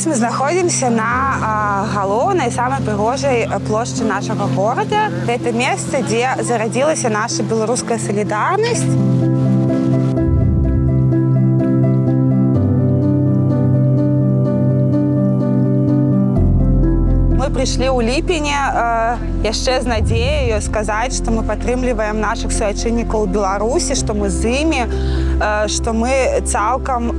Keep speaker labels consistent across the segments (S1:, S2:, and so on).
S1: Зараз мы знаходзімся на галоўнай самай прыгожай плошчы нашага горада. Гэта месца, дзе зарадзілася наша беларуская салідарнасць. Мы прыйшлі ў ліпені яшчэ з надзеяю сказаць, што мы падтрымліваем нашых суайчыннікаў у Беларусі, што мы з імі, што мы цалкам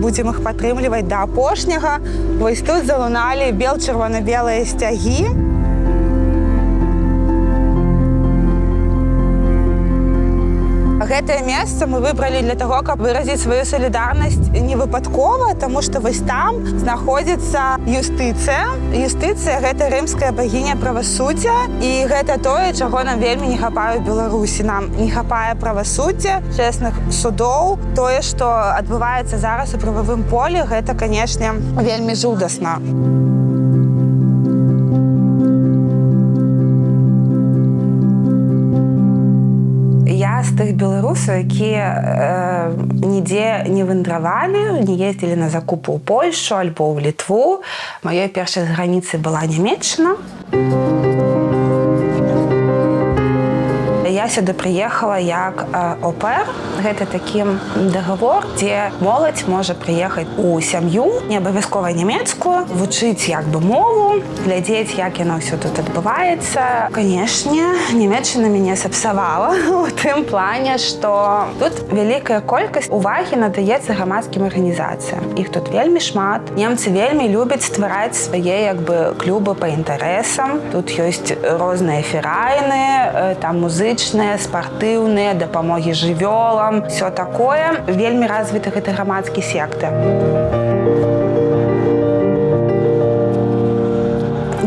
S1: будзем іх падтрымліваць да апошняга. Вось тут залуналі бел-чырвона-белыя сцягі. Гэтае месца мы выбралі для таго, каб выразіць сваю салідарнасць не выпадкова, таму што вось там знаходзіцца Юстыцыя. Юстыцыя – гэта рымская багіня правасуддзя, і гэта тое, чаго нам вельмі не хапае ў Беларусі. Нам не хапае правасуддзя, чэсных судоў. Тое, што адбываецца зараз у прававым полі, гэта, канешне, вельмі жудасна. Я з тых беларусаў, якія нідзе не вандравалі, не ездзілі на закупы ў Польшу альбо ў Літву. Маёй першай граніцай была Нямецчына. Я сюды прыехала як au-pair. Гэта такі дагавор, дзе моладзь можа прыехаць у сям'ю, не абавязкова нямецкую, вучыць як бы мову, глядзець, як яно ўсё тут адбываецца. Канешне, Нямецчына мяне сапсавала у тым плане, што тут вялікая колькасць увагі надаецца грамадскім арганізацыям. Іх тут вельмі шмат. Немцы вельмі любяць ствараць свае як бы клубы па інтарэсам. Тут ёсць розныя ферайны, там музычныя, спартыўныя, дапамогі жывёлам, все такое. Вельмі развіты гэты грамадскі сектор.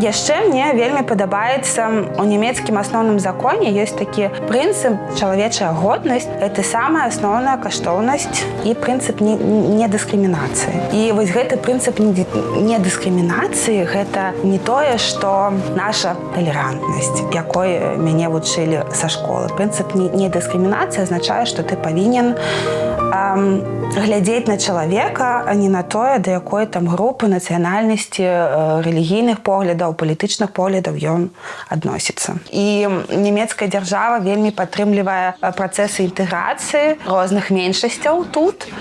S1: Яшчэ мне вельмі падабаецца, у нямецкім асноўным законе ёсць такі прынцып чалавечая годнасць. Гэта самая асноўная каштоўнасць і прынцып недыскрымінацыі. І вось гэты прынцып недыскрымінацыі гэта не тое, што наша талерантнасць, якой мяне вучылі са школы. Прынцып недыскрымінацыі азначае, што ты павінен глядзець на чалавека, а не на тое, да якой там групы, нацыянальнасці, рэлігійных поглядаў, палітычных поглядаў ён адносіцца. І нямецкая дзяржава вельмі падтрымлівае працэсы інтэграцыі розных меншасцяў тут.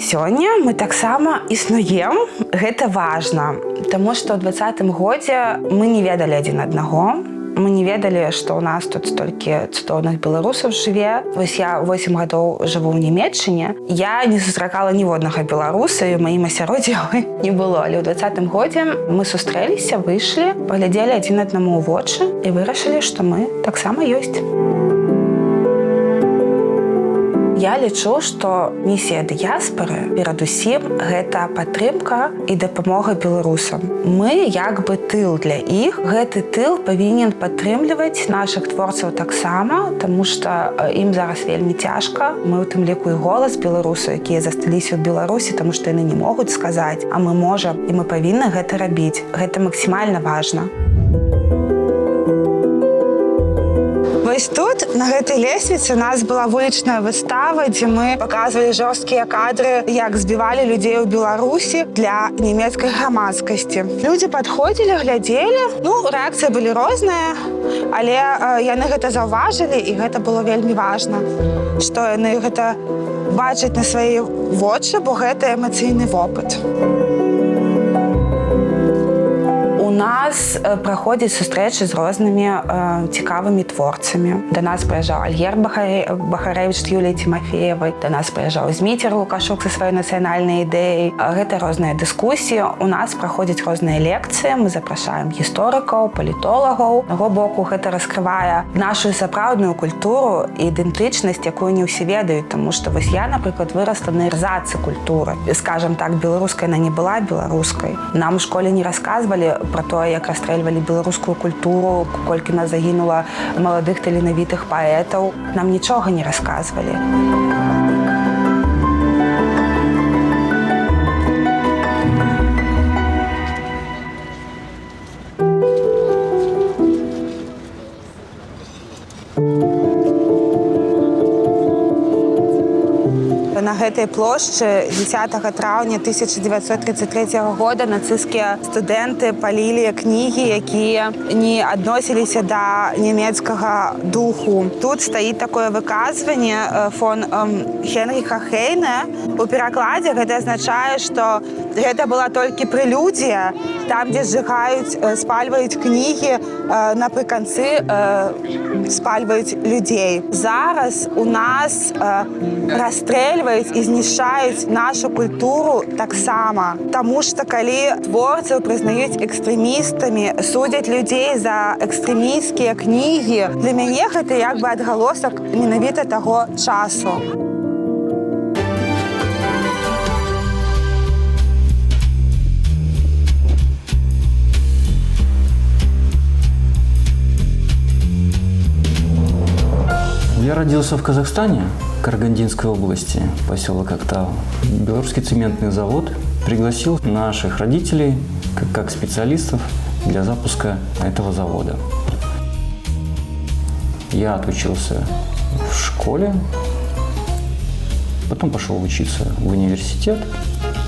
S1: Сёння мы таксама існуем. Гэта важна, таму што ў 2020 годзе мы не ведалі адзін аднаго. Мы не ведалі, што ў нас тут столькі цудоўных беларусаў жыве. Вось я 8 гадоў жыву ў Нямецчыне. Я не сустракала ніводнага беларуса, і ў маім асяроддзі не было. Але ў 2020 годзе мы сустрэліся, выйшлі, паглядзелі адзін аднаму ў вочы і вырашылі, што мы таксама ёсць. Я лічу, што місія дыяспары перадусім гэта падтрымка і дапамога беларусам. Мы як бы тыл для іх. Гэты тыл павінен падтрымліваць нашых творцаў таксама, таму што ім зараз вельмі цяжка. Мы ў тым ліку і голас беларусаў, якія засталіся ў Беларусі, таму што яны не могуць сказаць, а мы можам і мы павінны гэта рабіць. Гэта максімальна важна. Вось тут, на гэтай лесвіцы, у нас была вулічная выстава, дзе мы паказвалі жорсткія кадры, як збівалі людзей у Беларусі для нямецкай грамадскасці. Людзі падходзілі, глядзелі. Рэакцыі былі розныя, але яны гэта заўважылі, і гэта было вельмі важна, што яны гэта бачаць на свае вочы, бо гэта эмацыйны вопыт. У нас праходзяць сустрэчы з рознымі цікавымі творцамі. Да нас прыязджаў Альгер Бахарэвіч з Юліяй Тимофеевай, да нас прыязджаў Зміцер Лукашук са сваёй нацыянальнай ідэяй. Гэта розныя дыскусіі. У нас праходзяць розныя лекцыі, мы запрашаем гісторыкаў, палітолагаў. З яго боку, гэта раскрывае нашу сапраўдную культуру і ідэнтычнасць, якую не ўсе ведаюць, таму што вось я, напрыклад, вырасла на ірзацы культуры. Скажам так, беларускай яна не была беларускай. Нам у школе не расказвалі пра тое, як расстрэльвалі беларускую культуру, колькі нас загінула маладых таленавітых паэтаў. Нам нічога не расказвалі. На гэтай плошчы 10 траўня 1933 года нацысцкія студэнты палілі кнігі, якія не адносіліся да нямецкага духу. Тут стаіць такое выказванне фон Генріха Хейне. У перакладзе гэта азначае, што гэта была толькі прэлюдія, там, дзе зжигаюць, спальваюць кнігі, напрыканцы спальваюць людзей. Зараз у нас расстрэльваюць і знішчаюць нашу культуру таксама. Таму што калі творцаў прызнаюць экстрэмістамі, судзяць людзей за экстрэмісцкія кнігі, для мяне гэта як бы адгалосак менавіта таго часу.
S2: Я родился в Казахстане, Карагандинской области, поселок Актау. Белорусский цементный завод пригласил наших родителей как специалистов для запуска этого завода. Я отучился в школе, потом пошел учиться в университет,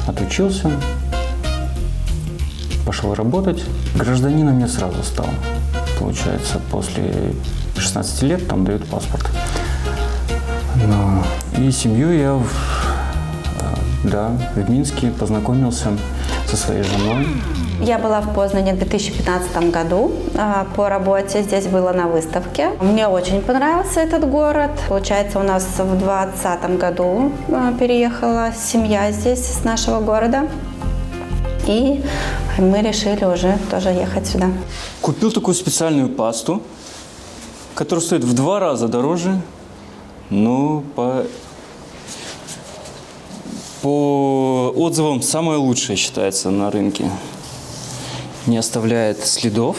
S2: отучился, пошел работать. Гражданином я сразу стал. Получается, после 16 лет там дают паспорт. И семью я в Минске познакомился со своей женой.
S3: Я была в Познане в 2015 году по работе. Здесь была на выставке. Мне очень понравился этот город. Получается, у нас в 2020 году переехала семья здесь, с нашего города. И мы решили уже тоже ехать сюда.
S2: Купил такую специальную пасту, которая стоит в 2 раза дороже, но по отзывам самая лучшая считается на рынке. Не оставляет следов.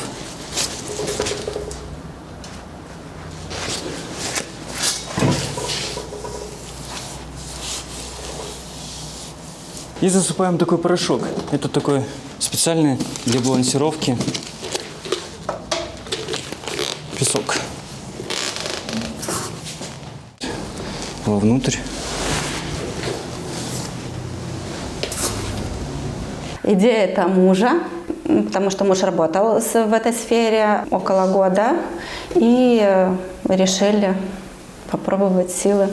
S2: И засыпаем такой порошок. Это такой специальный для балансировки песок. Вовнутрь.
S3: Идея это мужа, потому что муж работал в этой сфере около года. И решили попробовать силы.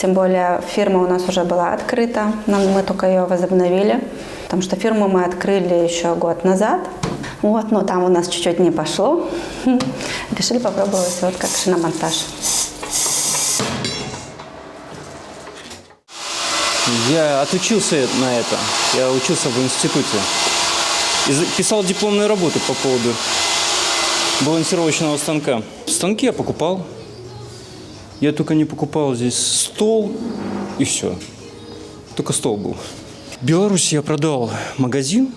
S3: Тем более фирма у нас уже была открыта, мы только ее возобновили, потому что фирму мы открыли еще год назад. Вот, но там у нас чуть-чуть не пошло. Решили попробовать вот как шиномонтаж.
S2: Я отучился на это. Я учился в институте. И писал дипломную работу по поводу балансировочного станка. Станки я покупал. Я только не покупал здесь стол и все. Только стол был. В Беларуси я продал магазин.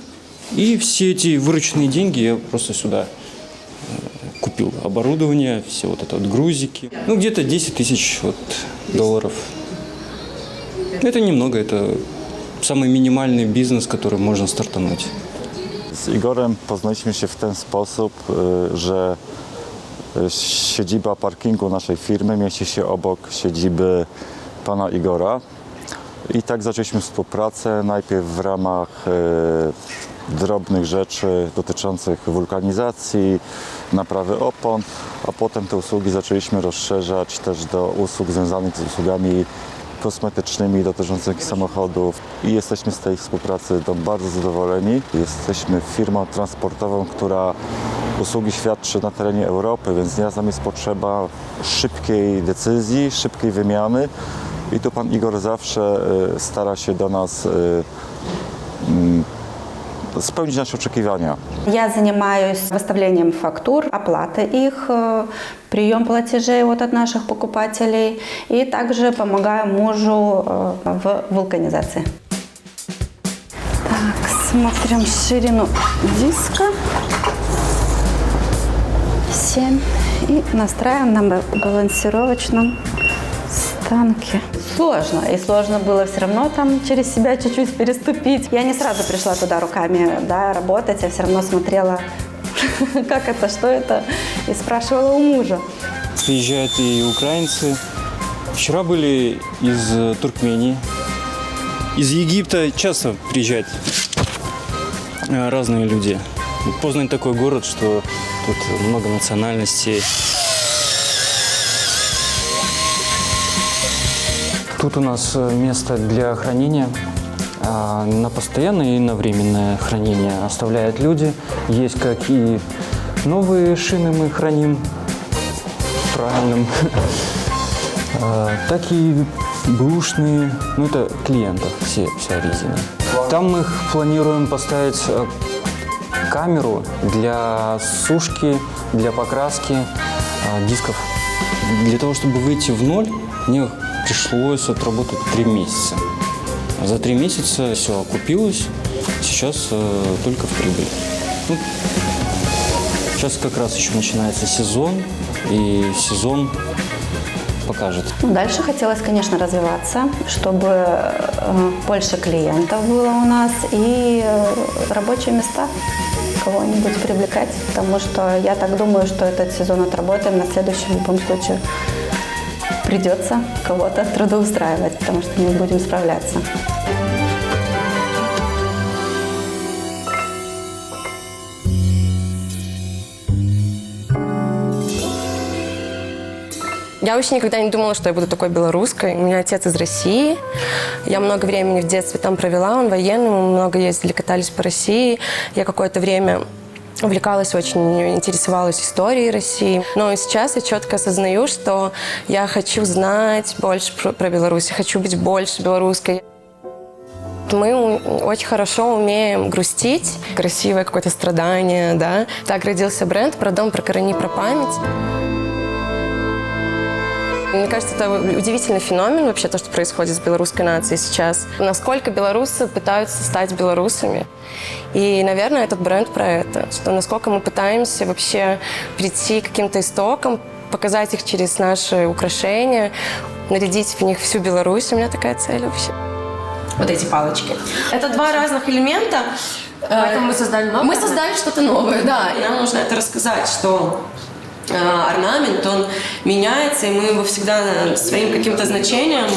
S2: И все эти вырученные деньги я просто сюда купил. Оборудование, все вот это вот грузики. Ну, где-то 10 тысяч долларов. Это немного, это самый минимальный biznes, который można startować.
S4: Z Igorem poznaliśmy się w ten sposób, że siedziba parkingu naszej firmy mieści się obok siedziby pana Igora. I tak zaczęliśmy współpracę, najpierw w ramach drobnych rzeczy dotyczących wulkanizacji, naprawy opon, a potem te usługi zaczęliśmy rozszerzać też do usług związanych z usługami kosmetycznymi dotyczącymi samochodów i jesteśmy z tej współpracy bardzo zadowoleni. Jesteśmy firmą transportową, która usługi świadczy na terenie Europy, więc nam jest potrzeba szybkiej decyzji, szybkiej wymiany i tu pan Igor zawsze stara się do nas spełnić nasze oczekiwania.
S3: Я занимаюсь выставлением фактур, оплатой их, прием платежей от наших покупателей и также помогаю мужу в вулканизации. Так, смотрим ширину диска 7 и настраиваем на балансировочном станке. Сложно. И сложно было все равно там через себя чуть-чуть переступить. Я не сразу пришла туда руками работать, я все равно смотрела, как это, что это, и спрашивала у мужа.
S2: Приезжают и украинцы. Вчера были из Туркмении. Из Египта часто приезжают разные люди. Познань такой город, что тут много национальностей. Тут у нас место для хранения. На постоянное и на временное хранение оставляют люди. Есть как и новые шины мы храним правильным, так и бэушные, ну это клиентов, вся резина. Там мы планируем поставить камеру для сушки, для покраски дисков. Для того, чтобы выйти в ноль, мне пришлось отработать 3 месяца. За 3 месяца все окупилось, сейчас только в прибыль. Ну, сейчас как раз еще начинается сезон, и сезон покажет.
S3: Дальше хотелось, конечно, развиваться, чтобы больше клиентов было у нас и рабочие места кого-нибудь привлекать, потому что я так думаю, что этот сезон отработаем, на следующий в любом случае придется кого-то трудоустраивать, потому что мы будем справляться.
S5: Я вообще никогда не думала, что я буду такой белорусской. У меня отец из России. Я много времени в детстве там провела, он военный, мы много ездили, катались по России. Я какое-то время увлекалась, очень интересовалась историей России. Но сейчас я четко осознаю, что я хочу знать больше про Беларусь, я хочу быть больше белорусской. Мы очень хорошо умеем грустить, красивое какое-то страдание, да. Так родился бренд «Про дом, про корени, про память». Мне кажется, это удивительный феномен вообще, то, что происходит с белорусской нацией сейчас. Насколько белорусы пытаются стать белорусами. И, наверное, этот бренд про это. Что насколько мы пытаемся вообще прийти к каким-то истокам, показать их через наши украшения, нарядить в них всю Беларусь. У меня такая цель вообще.
S6: Вот эти палочки. Это 2 разных элемента. Поэтому мы создали новое. Мы создали что-то новое, да. И нам нужно это рассказать, что орнамент, он меняется, и мы его всегда своим каким-то значением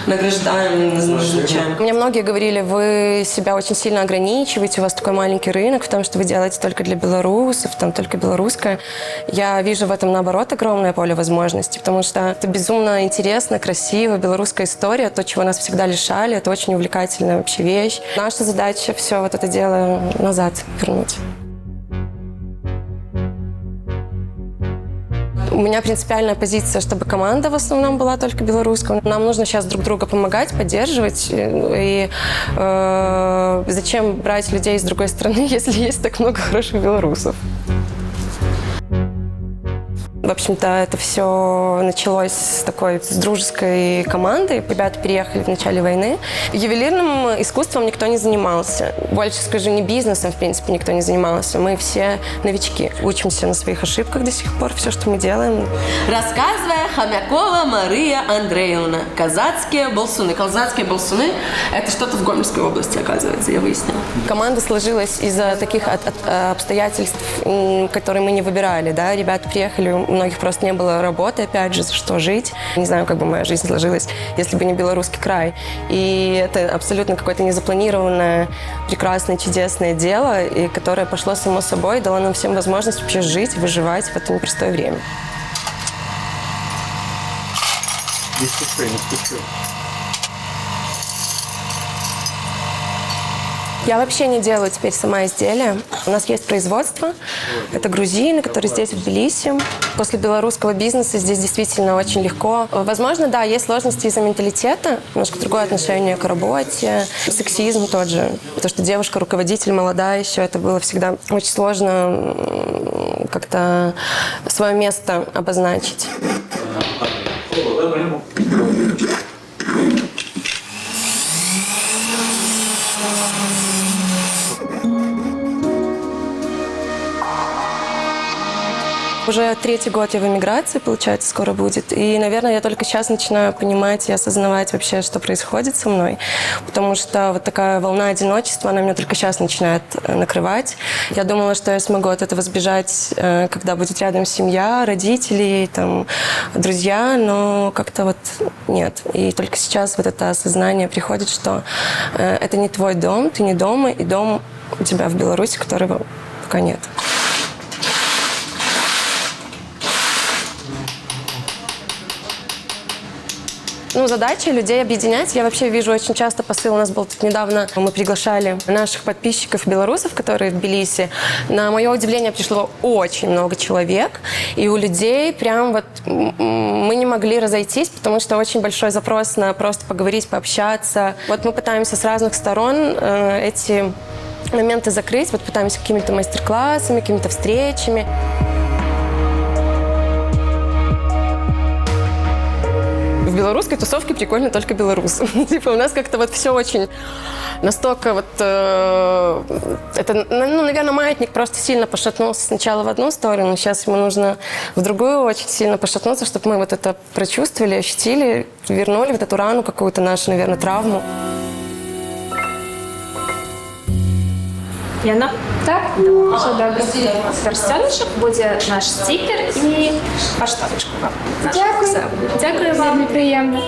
S6: награждаем, назначаем.
S5: Мне многие говорили, вы себя очень сильно ограничиваете, у вас такой маленький рынок в том, что вы делаете только для белорусов, там только белорусское. Я вижу в этом, наоборот, огромное поле возможностей, потому что это безумно интересно, красиво, белорусская история, то, чего нас всегда лишали, это очень увлекательная вообще вещь. Наша задача все вот это дело назад вернуть. У меня принципиальная позиция, чтобы команда в основном была только белорусская. Нам нужно сейчас друг друга помогать, поддерживать. И зачем брать людей из другой страны, если есть так много хороших белорусов? В общем-то, это все началось с дружеской командой. Ребята переехали в начале войны. Ювелирным искусством никто не занимался. Больше скажу, не бизнесом, в принципе, никто не занимался. Мы все новички. Учимся на своих ошибках до сих пор, все, что мы делаем.
S6: Рассказывая Хомякова Мария Андреевна. Казацкие болсуны. Казацкие болсуны – это что-то в Гомельской области, оказывается, я выяснила.
S5: Команда сложилась из-за таких обстоятельств, которые мы не выбирали. Да? Ребята приехали, у многих просто не было работы, опять же, за что жить. Не знаю, как бы моя жизнь сложилась, если бы не белорусский край. И это абсолютно какое-то незапланированное, прекрасное, чудесное дело, и которое пошло само собой, дало нам всем возможность вообще жить, выживать в это непростое время.
S2: Не спеши, не спеши.
S5: Я вообще не делаю теперь сама изделия. У нас есть производство. Это грузины, которые здесь, в Тбилиси. После белорусского бизнеса здесь действительно очень легко. Возможно, да, есть сложности из-за менталитета. Немножко другое отношение к работе. Сексизм тот же. То, что девушка, руководитель, молодая еще. Это было всегда очень сложно как-то свое место обозначить. Уже 3-й год я в эмиграции, получается, скоро будет. И, наверное, я только сейчас начинаю понимать и осознавать вообще, что происходит со мной. Потому что вот такая волна одиночества, она меня только сейчас начинает накрывать. Я думала, что я смогу от этого сбежать, когда будет рядом семья, родители, там, друзья, но как-то вот нет. И только сейчас вот это осознание приходит, что это не твой дом, ты не дома, и дом у тебя в Беларуси, которого пока нет. Ну, задача людей объединять. Я вообще вижу очень часто посыл. У нас был тут недавно, мы приглашали наших подписчиков белорусов, которые в Тбилиси. На мое удивление пришло очень много человек. И у людей прям вот мы не могли разойтись, потому что очень большой запрос на просто поговорить, пообщаться. Вот мы пытаемся с разных сторон эти моменты закрыть. Вот пытаемся какими-то мастер-классами, какими-то встречами. В белорусской тусовке прикольно только белорусы. Типа у нас как-то вот все очень настолько вот... это, ну, наверное, маятник просто сильно пошатнулся сначала в одну сторону, сейчас ему нужно в другую очень сильно пошатнуться, чтобы мы вот это прочувствовали, ощутили, вернули вот эту рану какую-то нашу, наверное, травму.
S7: Яна? Так? Все добре. Персонажок буде наш стікер і поштовочку вам.
S8: Дякую.
S7: Дякую вам.
S8: Вельми приємно.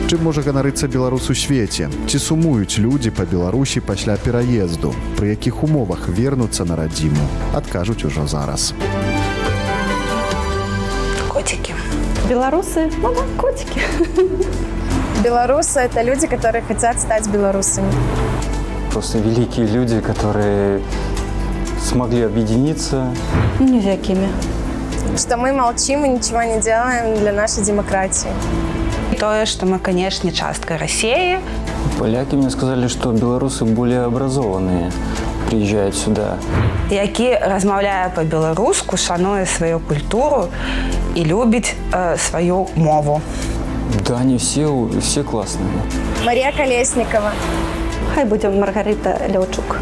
S9: Чым можа ганарыцца беларус у свеце? Ці сумуюць людзі па Беларусі пасля пераезду? Пры якіх умовах вернуцца на радзіму? Адкажуць ужо зараз.
S1: Котики.
S3: Белорусы, ну да, котики.
S8: Белорусы – это люди, которые хотят стать белорусами.
S2: Просто великие люди, которые смогли объединиться.
S3: Ни за кими.
S8: Что мы молчим и ничего не делаем для нашей демократии.
S1: То, что мы, конечно, частка России.
S2: Поляки мне сказали, что белорусы более образованные приезжают сюда.
S1: Які размаўляе по-беларуску, шануе свою культуру и любит свою мову.
S2: Да, они все классные.
S8: Мария Колесникова.
S3: Хай будем Маргарита Левчук.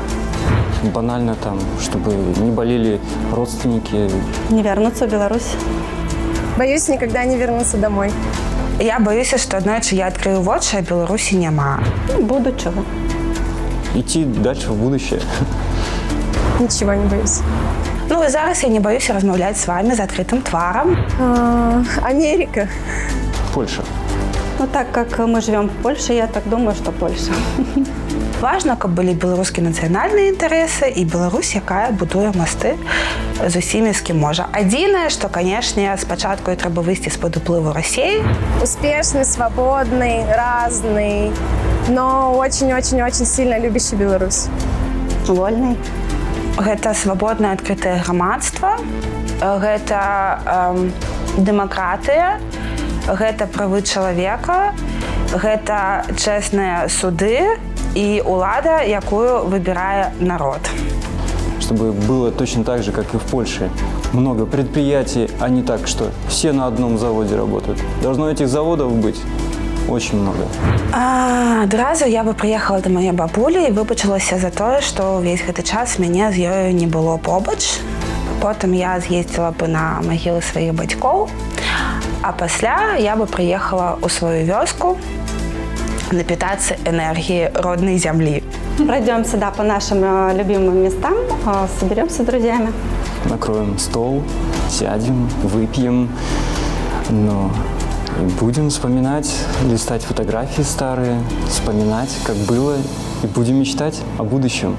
S2: Банально там, чтобы не болели родственники.
S3: Не вернуться в Беларусь.
S8: Боюсь никогда не вернуться домой.
S1: Я боюсь, что однажды я открою вочы, а Беларуси нема.
S3: Буду чего.
S2: Идти дальше в будущее.
S8: Ничего не боюсь.
S1: Ну и зараз я не боюсь размаўляць с вами закрытым тваром.
S8: Америка.
S2: Польша.
S3: Ну так как мы живем в Польше, я так думаю, что Польша.
S1: Важно, каб былі беларускія нацыянальныя інтарэсы і Беларусь, якая будуе мосты з усімі, з кім можа. Адзінае, што, канешне, спачатку трэба выйсці з-пад уплыву России.
S8: Успешный, свободный, разный, но очень-очень-очень сильно любящий Беларусь.
S3: Вольный.
S1: Гэта свабоднае адкрытае грамадства, гэта дэмакратыя, гэта правы чалавека, гэта чэсныя суды и улада, якую выбирает народ.
S2: Чтобы было точно так же, как и в Польше. Много предприятий, а не так, что все на одном заводе работают. Должно этих заводов быть очень много.
S1: Адразу я бы приехала до моей бабули и выбачылася за то, что весь гэты час мяне з ёю не было побач. Потом я з'ездила бы на могилы своих бацькоў, а пасля я бы приехала у свою вёску напитаться энергией родной земли.
S3: Пройдемся, да, по нашим любимым местам, соберемся с друзьями.
S2: Накроем стол, сядем, выпьем, но будем вспоминать, листать фотографии старые, вспоминать, как было, и будем мечтать о будущем.